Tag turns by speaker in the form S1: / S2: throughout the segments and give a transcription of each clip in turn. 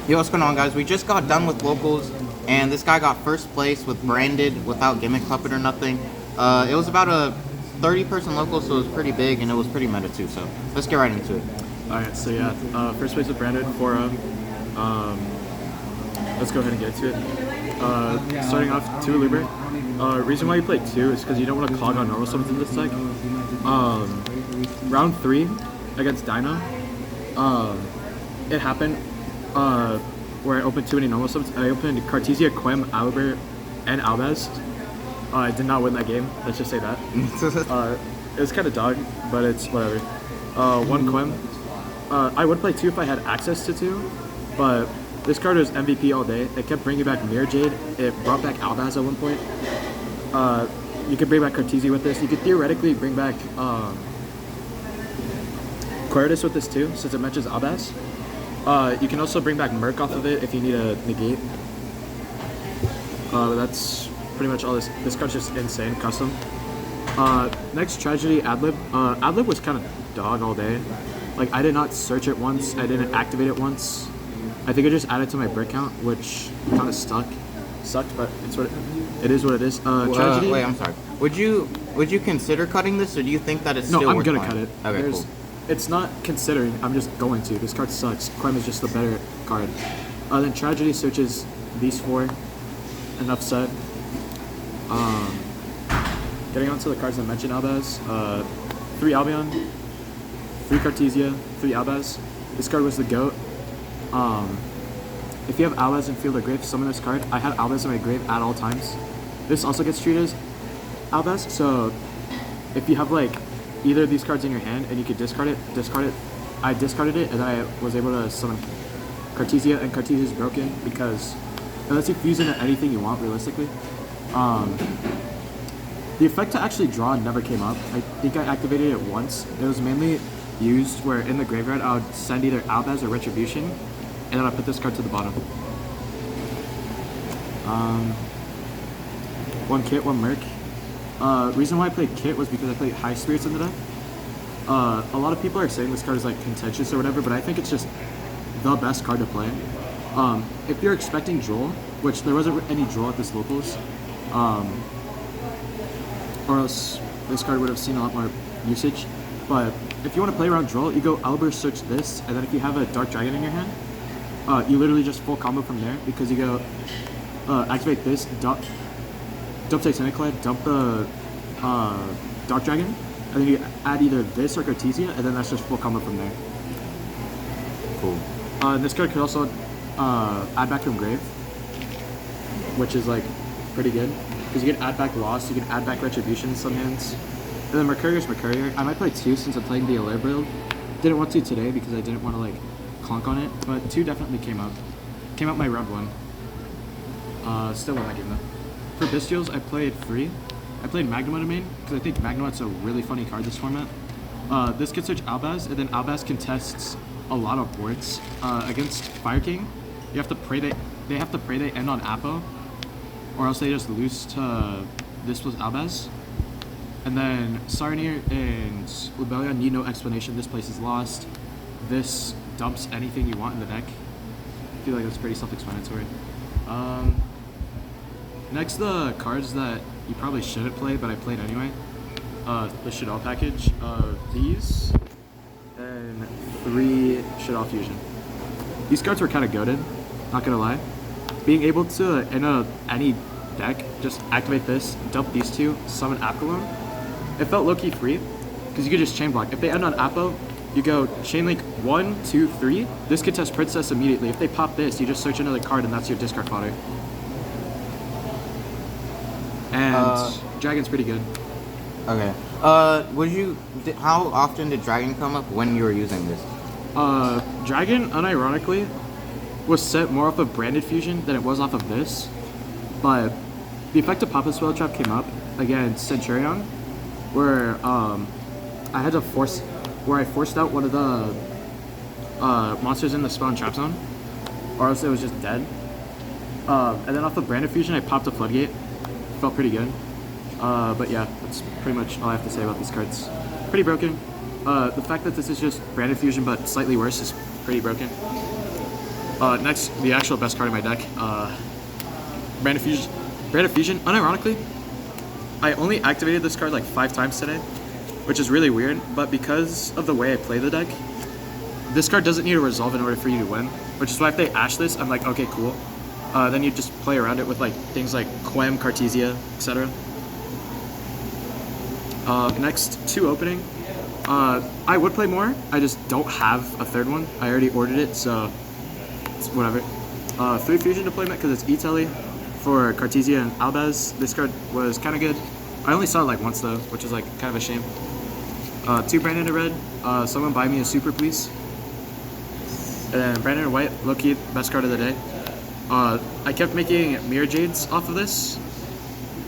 S1: Yo, what's going on, guys? We just got done with locals, and this guy got first place with branded without gimmick puppet or nothing. It was about a 30-person local, so it was pretty big, and it was pretty meta too. So let's get right into it.
S2: Alright, so yeah, first place with branded for let's go ahead and get to it. Starting off 2 Libre. Reason why you play 2 is because you don't want to clog on normal summons in this deck. Round 3 against Dyna, it happened where I opened too many normal summons. I opened Cartesia, Quem, Albert, and Albaz. I did not win that game, let's just say that. It was kind of dog, but it's whatever. 1 Quem. I would play 2 if I had access to 2, but this card was MVP all day. It kept bringing back Mirror Jade. It brought back Albaz at one point. You could bring back Cartesia with this. You could theoretically bring back Queritus with this too, since it matches Albaz. You can also bring back Merc off of it if you need a negate. That's pretty much all this. This card's just insane, custom. Next, Tragedy Adlib. Adlib was kind of dog all day. Like, I did not search it once. I didn't activate it once. I think I just added to my brick count, which kind of sucked, but it's what it is. What it is. Tragedy.
S1: Wait, I'm sorry. Would you consider cutting this, or do you think that it's still
S2: I'm
S1: worth
S2: gonna
S1: buying?
S2: cut it.
S1: Okay, cool.
S2: It's not considering. I'm just going to. This card sucks. Quem is just the better card. Then Tragedy searches these 4. Enough said. Getting on to the cards I mentioned, Albaz. 3 Albion, 3 Cartesia, 3 Albaz. This card was the GOAT. If you have Albaz in field or grave, summon this card. I had Albaz in my grave at all times. This also gets treated as Albaz, so if you have like either of these cards in your hand and you could discard it. I discarded it and then I was able to summon Cartesia, and Cartesia is broken because it lets you fuse into anything you want realistically. The effect to actually draw never came up. I think I activated it once. It was mainly used where in the graveyard I would send either Albaz or Retribution, and then I put this card to the bottom. 1 Kit, 1 Merc. Reason why I played Kit was because I played High Spirits in the deck. A lot of people are saying this card is like contentious or whatever, but I think it's just the best card to play. If you're expecting Droll, which there wasn't any Droll at this locals, or else this card would have seen a lot more usage. But if you want to play around Droll, you go Albert, search this, and then if you have a Dark Dragon in your hand, you literally just full combo from there because you go activate this, dump Titaniclad, dump the Dark Dragon, and then you add either this or Cartesia, and then that's just full combo from there.
S1: Cool.
S2: This card could also add back from grave, which is like pretty good because you can add back Lost, you can add back Retribution in some hands. And then Mercurius. I might play 2 since I'm playing the Allaire build. Didn't want to today because I didn't want to like clunk on it, but 2 definitely came up. Came out my round 1. Still won that game though. For Bestials, I played 3. I played Magnemite main because I think Magnemite's a really funny card this format. This can search Albaz, and then Albaz contests a lot of boards. Against Fire King, you have to pray they have to pray they end on Apo, or else they just lose to this was Albaz. And then Sarnier and Lubellia need no explanation. This place is lost. This dumps anything you want in the deck. I feel like that's pretty self-explanatory. Next, the cards that you probably shouldn't play, but I played anyway. The Shadal package. These and 3 Shadal Fusion. These cards were kind of goated, not gonna lie. Being able to, in any deck, just activate this, dump these 2, summon Apollo. It felt low-key free, because you could just chain block. If they end on Apo, you go chain link 1, 2, 3. This could test Princess immediately. If they pop this, you just search another card, and that's your discard fodder. And Dragon's pretty good.
S1: Okay. How often did Dragon come up when you were using this?
S2: Dragon, unironically, was set more off of Branded Fusion than it was off of this. But the effect of Papa Spell Trap came up against Centurion, where I had to I forced out one of the monsters in the Spell and Trap Zone, or else it was just dead. And then off of Branded Fusion, I popped a Floodgate. Felt pretty good. But yeah, that's pretty much all I have to say about these cards. Pretty broken. The fact that this is just Branded Fusion but slightly worse is pretty broken. Next, the actual best card in my deck, Brand of Fusion. Brand of Fusion, unironically, I only activated this card like 5 times today, which is really weird, but because of the way I play the deck, this card doesn't need a resolve in order for you to win, which is why if they ash this, I'm like, okay, cool. Then you just play around it with like things like Quem, Cartesia, etc. Next, 2 opening. I would play more, I just don't have a 3rd one. I already ordered it, so it's whatever. 3 fusion deployment because it's E-Telly for Cartesia and Albaz. This card was kind of good. I only saw it like once though, which is like kind of a shame. 2 Brandon in red. Someone buy me a super, please. And then Brandon in white, low-key, best card of the day. I kept making Mirror Jades off of this,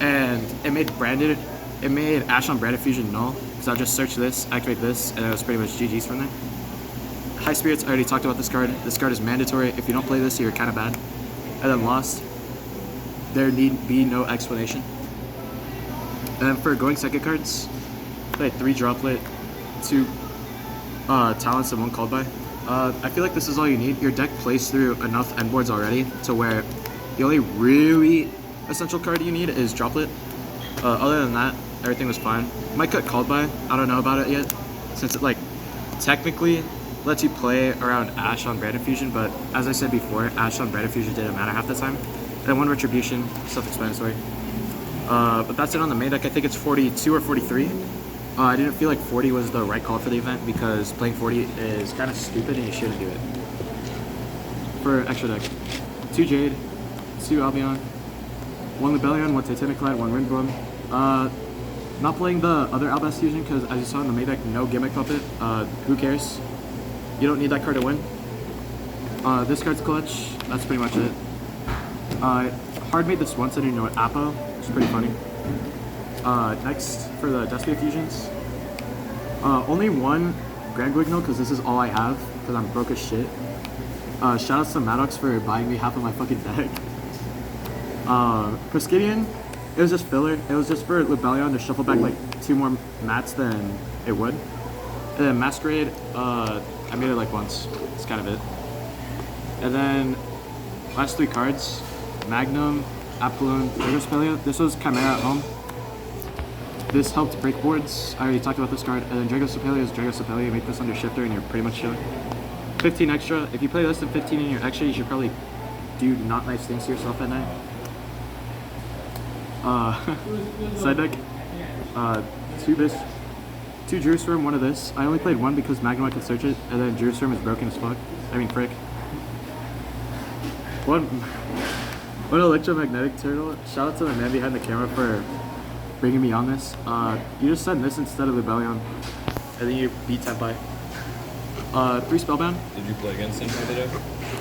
S2: and it made Ash on Branded Fusion null, because I'll just search this, activate this, and it was pretty much GG's from there. High Spirits, I already talked about this card. This card is mandatory. If you don't play this, you're kind of bad. And then Lost, there need be no explanation. And then for going second cards, play 3 Droplet, 2 Talents, and 1 Called By. I feel like this is all you need. Your deck plays through enough end boards already to where the only really essential card you need is Droplet. Other than that, everything was fine. Might cut Called By. I don't know about it yet, since it like technically lets you play around Ash on Branded Fusion, but as I said before, Ash on Branded Fusion didn't matter half the time. And 1 Retribution, self-explanatory. But that's it on the main deck. I think it's 42 or 43. I didn't feel like 40 was the right call for the event because playing 40 is kind of stupid and you shouldn't do it. For extra deck, 2 Jade, 2 Albion, 1 Libellion, 1 Titanic Clad, 1 Windbloom. Not playing the other Albaz Fusion because as you saw in the main deck, no Gimmick Puppet. Who cares? You don't need that card to win. This card's clutch. That's pretty much it. Hard made this once, I didn't know it. Apo, which is pretty funny. Next, for the Despia Fusions. Only 1 Grand Guignol because this is all I have because I'm broke as shit. Shoutouts to Maddox for buying me half of my fucking deck. Preskydian, it was just filler. It was just for Libellion to shuffle back like 2 more mats than it would. And then Masquerade, I made it like once. It's kind of it. And then last 3 cards, Magnum, Apolloon, Dragospellia. This was Chimera at home. This helped break boards. I already talked about this card. And then Dragospellia is Dragospellia. You make this under Shifter and you're pretty much chilling. 15 extra. If you play less than 15 in your extra, you should probably do not nice things to yourself at night. Side deck. 2 Bish. 2 Jerusalem, 1 of this. I only played 1 because Magnum I could search it, and then Jerusalem is broken as fuck. I mean, frick. 1 Electromagnetic Turtle. Shout out to the man behind the camera for bringing me on this. You just send this instead of Libellion, and then you beat Tenpai. 3 Spellbound. Did you play against Tenpai today?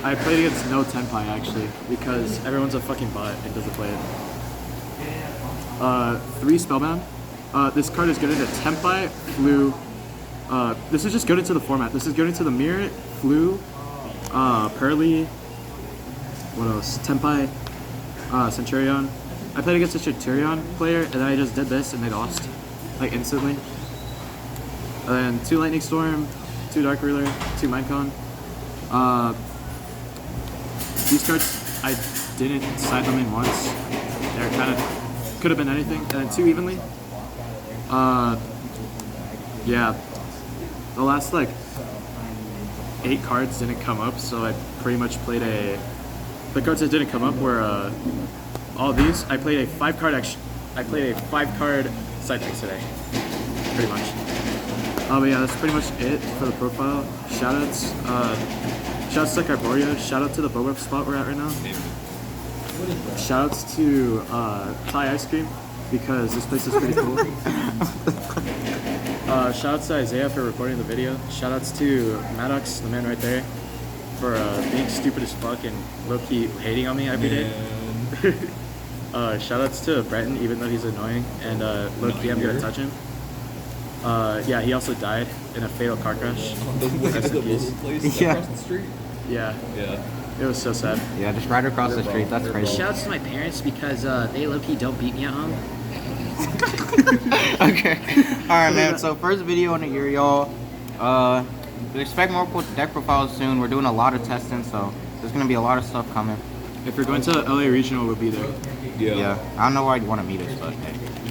S2: I played against no Tenpai actually, because everyone's a fucking bot and doesn't play it. 3 Spellbound. This card is good into Tenpai, Flu. This is just good into the format. This is good into the Mirror, Flu, Pearly. What else? Tenpai, Centurion. I played against a Centurion player, and then I just did this, and they lost, like instantly. And then 2 Lightning Storm, 2 Dark Ruler, 2 Minecon. These cards, I didn't side them in once. They're kind of, could have been anything. And then 2 Evenly. Yeah. The last, like, 8 cards didn't come up, so I pretty much played the cards that didn't come up were, all these. I played a 5 card side pick today. Pretty much. But yeah, that's pretty much it for the profile. Shoutouts. Shoutouts to Carboria. Shoutout to the Boba spot we're at right now. Shoutouts to Thai Ice Cream because this place is pretty cool. Shoutouts to Isaiah for recording the video. Shoutouts to Maddox, the man right there, for being stupid as fuck and low-key hating on me every day. Shoutouts to Breton, even though he's annoying, and low-key I'm gonna touch him. Yeah, he also died in a fatal car crash.
S1: Yeah.
S3: Across the street.
S2: Yeah.
S3: Yeah.
S2: It was so sad.
S1: Yeah, just right across the street. That's crazy.
S4: Shouts to my parents because they low-key don't beat me at home.
S1: Okay. Alright, man. So, first video in the year, y'all. Expect more deck profiles soon. We're doing a lot of testing, so just gonna be a lot of stuff coming.
S2: If you're going to LA Regional, we'll be there.
S1: Yeah. I don't know why you'd want to meet us, but hey.